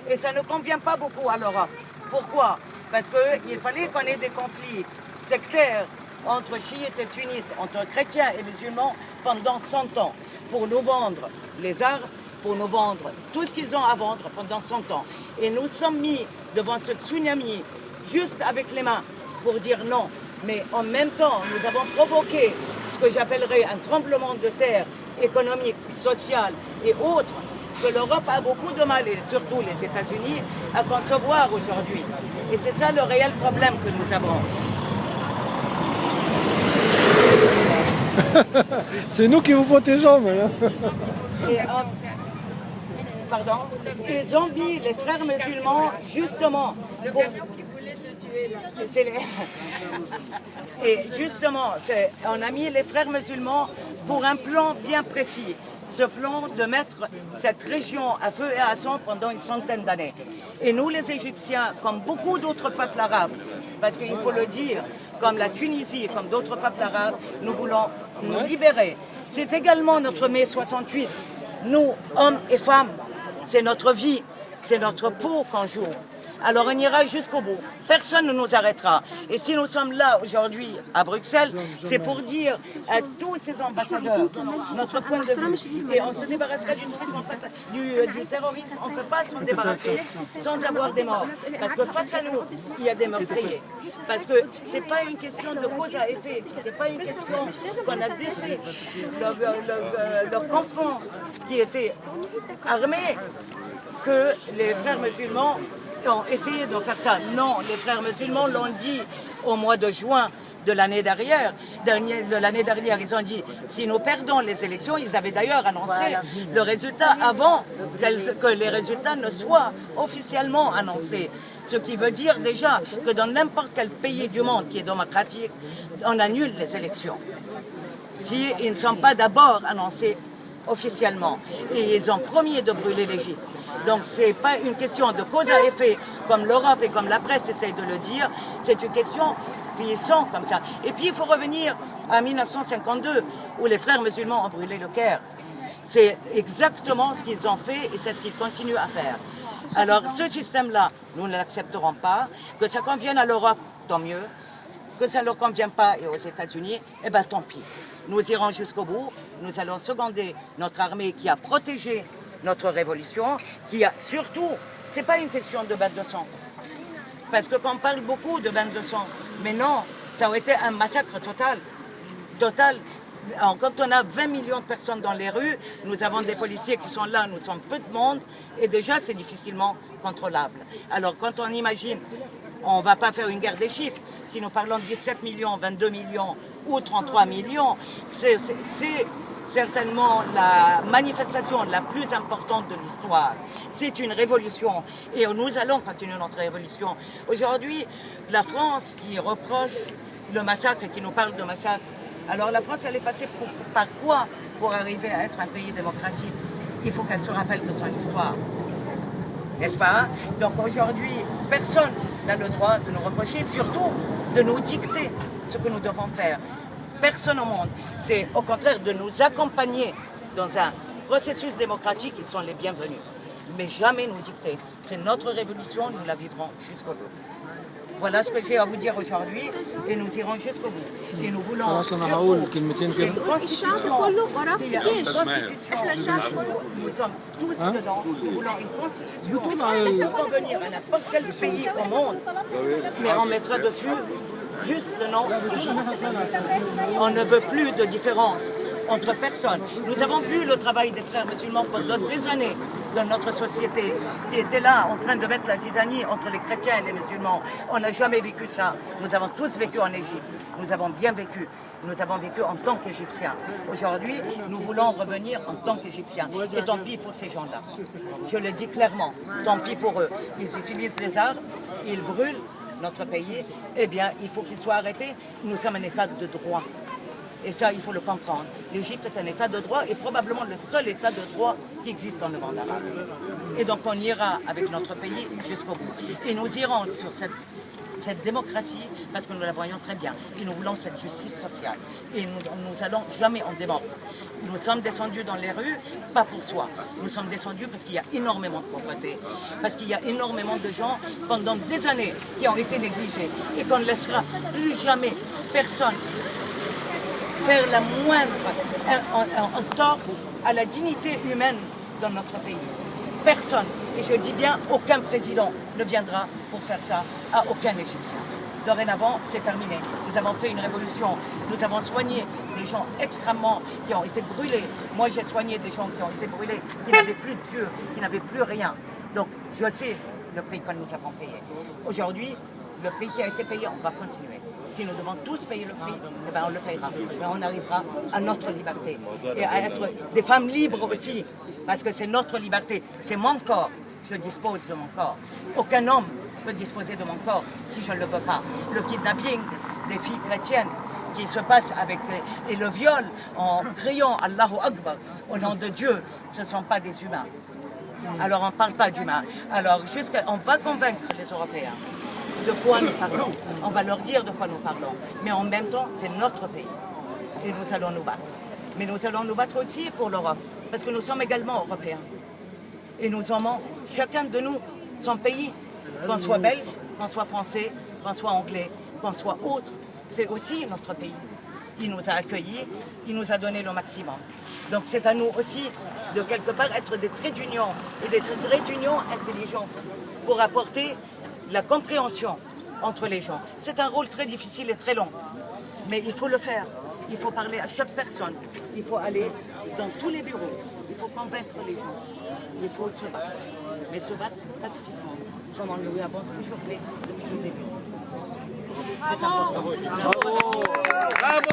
Et ça ne convient pas beaucoup à l'Europe. Pourquoi? Parce qu'il fallait qu'on ait des conflits sectaires entre chiites et sunnites, entre chrétiens et musulmans pendant 100 ans, pour nous vendre les armes, pour nous vendre tout ce qu'ils ont à vendre pendant 100 ans. Et nous sommes mis devant ce tsunami juste avec les mains pour dire non. Mais en même temps, nous avons provoqué ce que j'appellerais un tremblement de terre économique, social et autres, que l'Europe a beaucoup de mal, et surtout les États-Unis, à concevoir aujourd'hui. Et c'est ça le réel problème que nous avons. C'est nous qui vous protégeons, madame. Pardon. Ils ont mis les frères musulmans justement pour... Et justement, on a mis les frères musulmans pour un plan bien précis. Ce plan de mettre cette région à feu et à sang pendant une centaine d'années. Et nous, les Égyptiens, comme beaucoup d'autres peuples arabes, parce qu'il faut le dire, comme la Tunisie, comme d'autres peuples arabes, nous voulons nous libérer. C'est également notre mai 68. Nous, hommes et femmes, c'est notre vie, c'est notre peau qu'on joue. Alors on ira jusqu'au bout. Personne ne nous arrêtera. Et si nous sommes là aujourd'hui à Bruxelles, c'est pour dire à tous ces ambassadeurs notre point de vue. Et on se débarrassera du terrorisme. On ne peut pas s'en débarrasser sans avoir des morts. Parce que face à nous, il y a des meurtriers. Parce que ce n'est pas une question de cause à effet. Ce n'est pas une question qu'on a défait le campement qui était armé que les frères musulmans ont essayé de faire ça. Non, les frères musulmans l'ont dit au mois de juin de l'année dernière. Ils ont dit, si nous perdons les élections, ils avaient d'ailleurs annoncé le résultat avant que les résultats ne soient officiellement annoncés. Ce qui veut dire déjà que dans n'importe quel pays du monde qui est démocratique, on annule les élections. S'ils ne sont pas d'abord annoncés officiellement. Et ils ont promis de brûler l'Égypte. Donc ce n'est pas une question de cause à effet, comme l'Europe et comme la presse essayent de le dire, c'est une question qui sont comme ça. Et puis il faut revenir à 1952, où les frères musulmans ont brûlé le Caire. C'est exactement ce qu'ils ont fait et c'est ce qu'ils continuent à faire. Alors ce système-là, nous ne l'accepterons pas. Que ça convienne à l'Europe, tant mieux. Que ça ne leur convient pas et aux États-Unis, eh bien tant pis. Nous irons jusqu'au bout. Nous allons seconder notre armée qui a protégé notre révolution, qui a surtout, c'est pas une question de bain de sang. Parce que qu'on parle beaucoup de bain de sang, mais non, ça aurait été un massacre total. Total. Alors, quand on a 20 millions de personnes dans les rues, nous avons des policiers qui sont là, nous sommes peu de monde, et déjà c'est difficilement contrôlable. Alors quand on imagine, on ne va pas faire une guerre des chiffres, si nous parlons de 17 millions, 22 millions ou 33 millions, c'est certainement la manifestation la plus importante de l'histoire. C'est une révolution et nous allons continuer notre révolution. Aujourd'hui, la France qui reproche le massacre et qui nous parle de massacre, alors la France, elle est passée par quoi pour arriver à être un pays démocratique? Il faut qu'elle se rappelle de son histoire. N'est-ce pas? Donc aujourd'hui, personne n'a le droit de nous reprocher, surtout de nous dicter ce que nous devons faire. Personne au monde. C'est au contraire de nous accompagner dans un processus démocratique, ils sont les bienvenus. Mais jamais nous dicter. C'est notre révolution, nous la vivrons jusqu'au bout. Voilà ce que j'ai à vous dire aujourd'hui et nous irons jusqu'au bout. Et nous voulons surtout une constitution. Il y a une constitution. Nous sommes tous dedans. Nous voulons une constitution qui peut convenir à n'importe quel pays au monde. Mais on mettra dessus juste le nom Égypte. On ne veut plus de différence entre personnes. Nous avons vu le travail des frères musulmans pendant des années dans notre société, qui étaient là en train de mettre la zizanie entre les chrétiens et les musulmans. On n'a jamais vécu ça. Nous avons tous vécu en Égypte. Nous avons bien vécu. Nous avons vécu en tant qu'Égyptiens. Aujourd'hui, nous voulons revenir en tant qu'Égyptiens. Et tant pis pour ces gens-là. Je le dis clairement. Tant pis pour eux. Ils utilisent les armes, ils brûlent notre pays. Eh bien, il faut qu'ils soient arrêtés. Nous sommes un État de droit. Et ça, il faut le comprendre. L'Égypte est un État de droit et probablement le seul État de droit qui existe dans le monde arabe. Et donc on ira avec notre pays jusqu'au bout. Et nous irons sur cette démocratie parce que nous la voyons très bien. Et nous voulons cette justice sociale. Et nous allons jamais en démordre. Nous sommes descendus dans les rues, pas pour soi. Nous sommes descendus parce qu'il y a énormément de pauvreté, parce qu'il y a énormément de gens pendant des années qui ont été négligés et qu'on ne laissera plus jamais personne faire la moindre en torse à la dignité humaine dans notre pays. Personne, et je dis bien aucun président ne viendra pour faire ça à aucun Égyptien. Dorénavant, c'est terminé. Nous avons fait une révolution, nous avons soigné des gens extrêmement qui ont été brûlés. Moi, j'ai soigné des gens qui ont été brûlés, qui n'avaient plus de yeux, qui n'avaient plus rien. Donc, je sais le prix que nous avons payé. Aujourd'hui, le prix qui a été payé, on va continuer. Si nous devons tous payer le prix, eh ben on le payera. Mais on arrivera à notre liberté et à être des femmes libres aussi, parce que c'est notre liberté. C'est mon corps, je dispose de mon corps. Aucun homme peut disposer de mon corps si je ne le veux pas. Le kidnapping des filles chrétiennes qui se passe avec et le viol en criant Allahu Akbar au nom de Dieu, ce ne sont pas des humains. Alors on ne parle pas d'humains. Alors on va convaincre les Européens de quoi nous parlons. On va leur dire de quoi nous parlons. Mais en même temps, c'est notre pays. Et nous allons nous battre. Mais nous allons nous battre aussi pour l'Europe. Parce que nous sommes également Européens. Et nous aimons, chacun de nous, son pays. Qu'on soit belge, qu'on soit français, qu'on soit anglais, qu'on soit autre. C'est aussi notre pays. Il nous a accueillis, il nous a donné le maximum. Donc c'est à nous aussi de quelque part être des traits d'union. Et des traits d'union intelligents pour apporter la compréhension entre les gens. C'est un rôle très difficile et très long, mais il faut le faire. Il faut parler à chaque personne. Il faut aller dans tous les bureaux. Il faut convaincre les gens. Il faut se battre. Mais se battre pacifiquement. Comme on lui avance tous fait depuis le début. C'est important. Bravo.